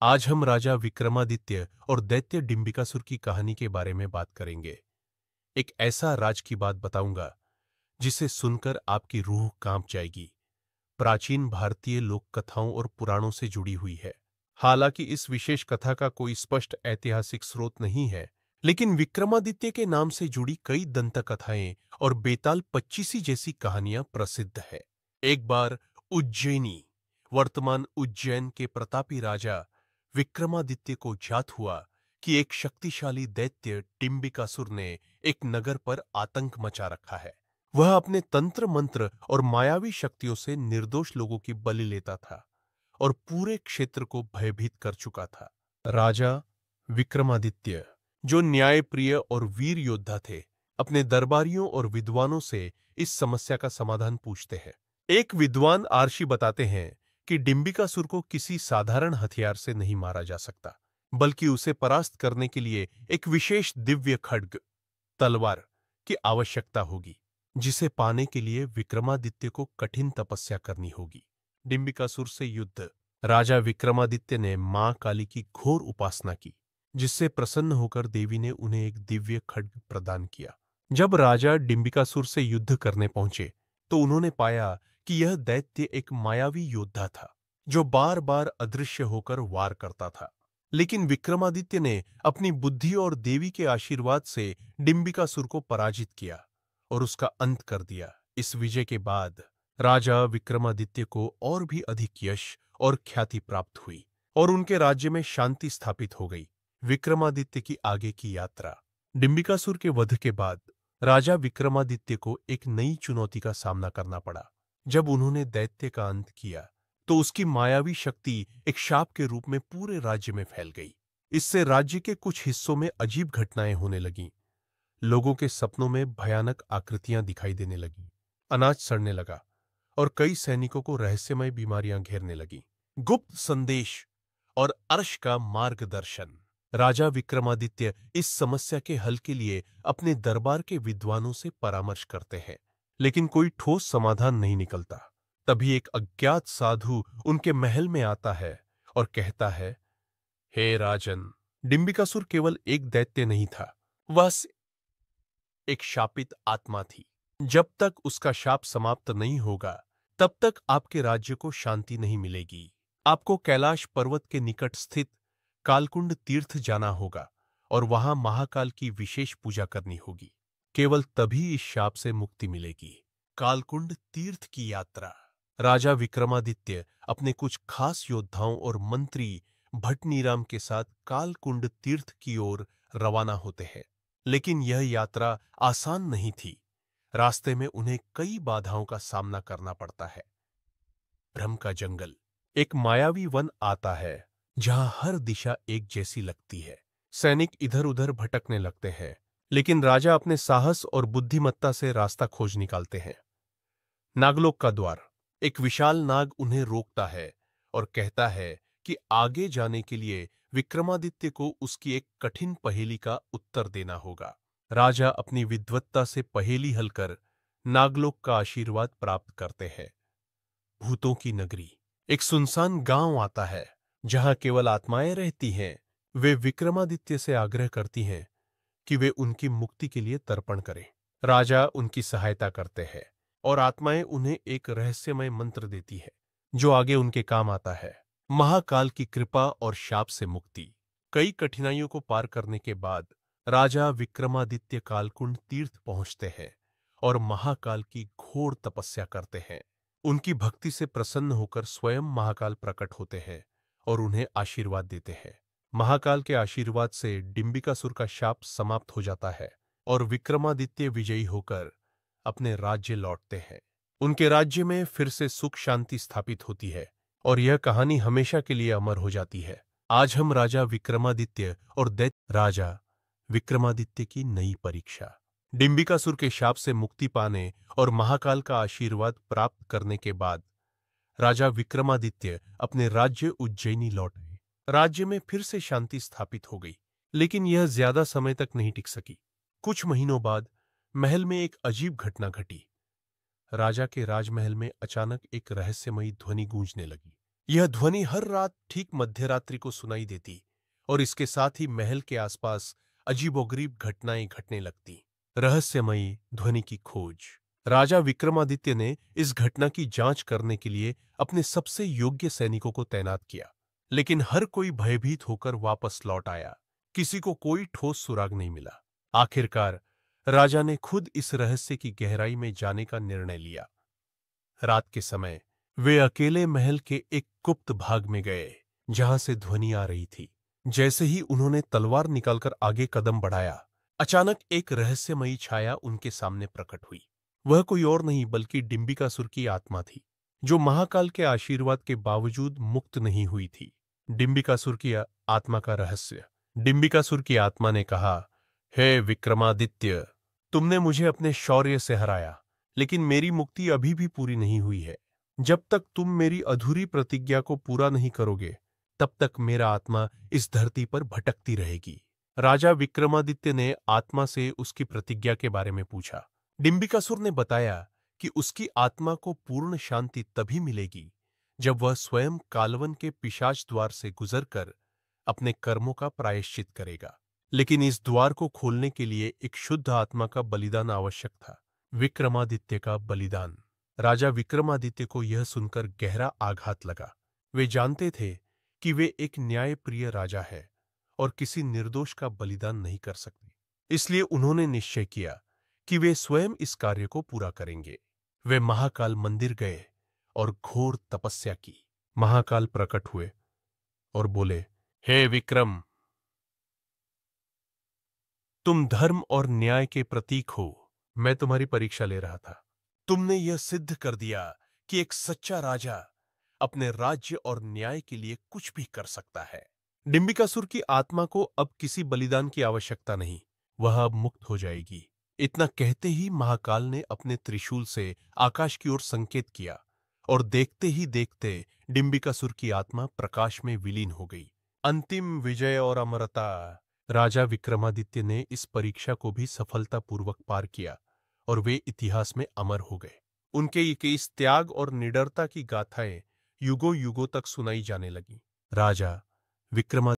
आज हम राजा विक्रमादित्य और दैत्य डिंबिकासुर की कहानी के बारे में बात करेंगे। एक ऐसा राज की बात बताऊंगा जिसे सुनकर आपकी रूह कांप जाएगी। प्राचीन भारतीय लोक कथाओं और पुराणों से जुड़ी हुई है। हालांकि इस विशेष कथा का कोई स्पष्ट ऐतिहासिक स्रोत नहीं है, लेकिन विक्रमादित्य के नाम से जुड़ी कई दंत कथाएं और बेताल पच्चीसी जैसी कहानियां प्रसिद्ध है। एक बार उज्जैनी, वर्तमान उज्जैन के प्रतापी राजा विक्रमादित्य को ज्ञात हुआ कि एक शक्तिशाली दैत्य डिंबिकासुर ने एक नगर पर आतंक मचा रखा है। वह अपने तंत्र मंत्र और मायावी शक्तियों से निर्दोष लोगों की बलि लेता था और पूरे क्षेत्र को भयभीत कर चुका था। राजा विक्रमादित्य, जो न्यायप्रिय और वीर योद्धा थे, अपने दरबारियों और विद्वानों से इस समस्या का समाधान पूछते हैं। एक विद्वान आर्षि बताते हैं कि डिंबिकासुर को किसी साधारण हथियार से नहीं मारा जा सकता, बल्कि उसे परास्त करने के लिए एक विशेष दिव्य खड्ग, तलवार की आवश्यकता होगी, जिसे पाने के लिए विक्रमादित्य को कठिन तपस्या करनी होगी। डिंबिकासुर से युद्ध। राजा विक्रमादित्य ने मां काली की घोर उपासना की, जिससे प्रसन्न होकर देवी ने उन्हें एक दिव्य खड्ग प्रदान किया। जब राजा डिंबिकासुर से युद्ध करने पहुंचे तो उन्होंने पाया कि यह दैत्य एक मायावी योद्धा था, जो बार बार अदृश्य होकर वार करता था। लेकिन विक्रमादित्य ने अपनी बुद्धि और देवी के आशीर्वाद से डिंबिकासुर को पराजित किया और उसका अंत कर दिया। इस विजय के बाद राजा विक्रमादित्य को और भी अधिक यश और ख्याति प्राप्त हुई और उनके राज्य में शांति स्थापित हो गई। विक्रमादित्य की आगे की यात्रा। डिंबिकासुर के वध के बाद राजा विक्रमादित्य को एक नई चुनौती का सामना करना पड़ा। जब उन्होंने दैत्य का अंत किया तो उसकी मायावी शक्ति एक शाप के रूप में पूरे राज्य में फैल गई। इससे राज्य के कुछ हिस्सों में अजीब घटनाएं होने लगीं। लोगों के सपनों में भयानक आकृतियां दिखाई देने लगीं, अनाज सड़ने लगा और कई सैनिकों को रहस्यमय बीमारियां घेरने लगीं। गुप्त संदेश और अर्श का मार्गदर्शन। राजा विक्रमादित्य इस समस्या के हल के लिए अपने दरबार के विद्वानों से परामर्श करते हैं, लेकिन कोई ठोस समाधान नहीं निकलता। तभी एक अज्ञात साधु उनके महल में आता है और कहता है, हे राजन, डिंबिकासुर केवल एक दैत्य नहीं था, वह एक शापित आत्मा थी। जब तक उसका शाप समाप्त नहीं होगा, तब तक आपके राज्य को शांति नहीं मिलेगी। आपको कैलाश पर्वत के निकट स्थित कालकुंड तीर्थ जाना होगा और वहां महाकाल की विशेष पूजा करनी होगी। केवल तभी इस शाप से मुक्ति मिलेगी। कालकुंड तीर्थ की यात्रा। राजा विक्रमादित्य अपने कुछ खास योद्धाओं और मंत्री भट्टनीराम के साथ कालकुंड तीर्थ की ओर रवाना होते हैं। लेकिन यह यात्रा आसान नहीं थी। रास्ते में उन्हें कई बाधाओं का सामना करना पड़ता है। भ्रम का जंगल। एक मायावी वन आता है जहां हर दिशा एक जैसी लगती है। सैनिक इधर उधर भटकने लगते हैं, लेकिन राजा अपने साहस और बुद्धिमत्ता से रास्ता खोज निकालते हैं। नागलोक का द्वार। एक विशाल नाग उन्हें रोकता है और कहता है कि आगे जाने के लिए विक्रमादित्य को उसकी एक कठिन पहेली का उत्तर देना होगा। राजा अपनी विद्वत्ता से पहेली हल कर नागलोक का आशीर्वाद प्राप्त करते हैं। भूतों की नगरी। एक सुनसान गांव आता है जहां केवल आत्माएं रहती हैं। वे विक्रमादित्य से आग्रह करती हैं कि वे उनकी मुक्ति के लिए तर्पण करें। राजा उनकी सहायता करते हैं और आत्माएं उन्हें एक रहस्यमय मंत्र देती है जो आगे उनके काम आता है। महाकाल की कृपा और शाप से मुक्ति। कई कठिनाइयों को पार करने के बाद राजा विक्रमादित्य कालकुंड तीर्थ पहुंचते हैं और महाकाल की घोर तपस्या करते हैं। उनकी भक्ति से प्रसन्न होकर स्वयं महाकाल प्रकट होते हैं और उन्हें आशीर्वाद देते हैं। महाकाल के आशीर्वाद से डिंबिकासुर का शाप समाप्त हो जाता है और विक्रमादित्य विजयी होकर अपने राज्य लौटते हैं। उनके राज्य में फिर से सुख शांति स्थापित होती है और यह कहानी हमेशा के लिए अमर हो जाती है। आज हम राजा विक्रमादित्य और दैत्य राजा विक्रमादित्य की नई परीक्षा। डिंबिकासुर के शाप से मुक्ति पाने और महाकाल का आशीर्वाद प्राप्त करने के बाद राजा विक्रमादित्य अपने राज्य उज्जैनी लौट आए। राज्य में फिर से शांति स्थापित हो गई, लेकिन यह ज्यादा समय तक नहीं टिक सकी। कुछ महीनों बाद महल में एक अजीब घटना घटी। राजा के राजमहल में अचानक एक रहस्यमयी ध्वनि गूंजने लगी। यह ध्वनि हर रात ठीक मध्यरात्रि को सुनाई देती और इसके साथ ही महल के आसपास अजीबोगरीब घटनाएं घटने लगती। रहस्यमयी ध्वनि की खोज। राजा विक्रमादित्य ने इस घटना की जांच करने के लिए अपने सबसे योग्य सैनिकों को तैनात किया, लेकिन हर कोई भयभीत होकर वापस लौट आया। किसी को कोई ठोस सुराग नहीं मिला। आखिरकार राजा ने खुद इस रहस्य की गहराई में जाने का निर्णय लिया। रात के समय वे अकेले महल के एक गुप्त भाग में गए जहां से ध्वनि आ रही थी। जैसे ही उन्होंने तलवार निकालकर आगे कदम बढ़ाया, अचानक एक रहस्यमयी छाया उनके सामने प्रकट हुई। वह कोई और नहीं बल्कि डिंबिकासुर की आत्मा थी, जो महाकाल के आशीर्वाद के बावजूद मुक्त नहीं हुई थी। डिंबिकासुर की आत्मा का रहस्य। डिंबिकासुर की आत्मा ने कहा, हे विक्रमादित्य, तुमने मुझे अपने शौर्य से हराया, लेकिन मेरी मुक्ति अभी भी पूरी नहीं हुई है। जब तक तुम मेरी अधूरी प्रतिज्ञा को पूरा नहीं करोगे, तब तक मेरा आत्मा इस धरती पर भटकती रहेगी। राजा विक्रमादित्य ने आत्मा से उसकी प्रतिज्ञा के बारे में पूछा। डिंबिकासुर ने बताया कि उसकी आत्मा को पूर्ण शांति तभी मिलेगी जब वह स्वयं कालवन के पिशाच द्वार से गुजरकर अपने कर्मों का प्रायश्चित करेगा। लेकिन इस द्वार को खोलने के लिए एक शुद्ध आत्मा का बलिदान आवश्यक था। विक्रमादित्य का बलिदान। राजा विक्रमादित्य को यह सुनकर गहरा आघात लगा। वे जानते थे कि वे एक न्यायप्रिय राजा है और किसी निर्दोष का बलिदान नहीं कर सकते। इसलिए उन्होंने निश्चय किया कि वे स्वयं इस कार्य को पूरा करेंगे। वे महाकाल मंदिर गए और घोर तपस्या की। महाकाल प्रकट हुए और बोले, हे विक्रम, तुम धर्म और न्याय के प्रतीक हो। मैं तुम्हारी परीक्षा ले रहा था। तुमने यह सिद्ध कर दिया कि एक सच्चा राजा अपने राज्य और न्याय के लिए कुछ भी कर सकता है। डिंबिकासुर की आत्मा को अब किसी बलिदान की आवश्यकता नहीं, वह अब मुक्त हो जाएगी। इतना कहते ही महाकाल ने अपने त्रिशूल से आकाश की ओर संकेत किया और देखते ही देखते डिंबिकासुर की आत्मा प्रकाश में विलीन हो गई। अंतिम विजय और अमरता। राजा विक्रमादित्य ने इस परीक्षा को भी सफलतापूर्वक पार किया और वे इतिहास में अमर हो गए। उनके इस त्याग और निडरता की गाथाएं युगों युगों तक सुनाई जाने लगी। राजा विक्रमादित्य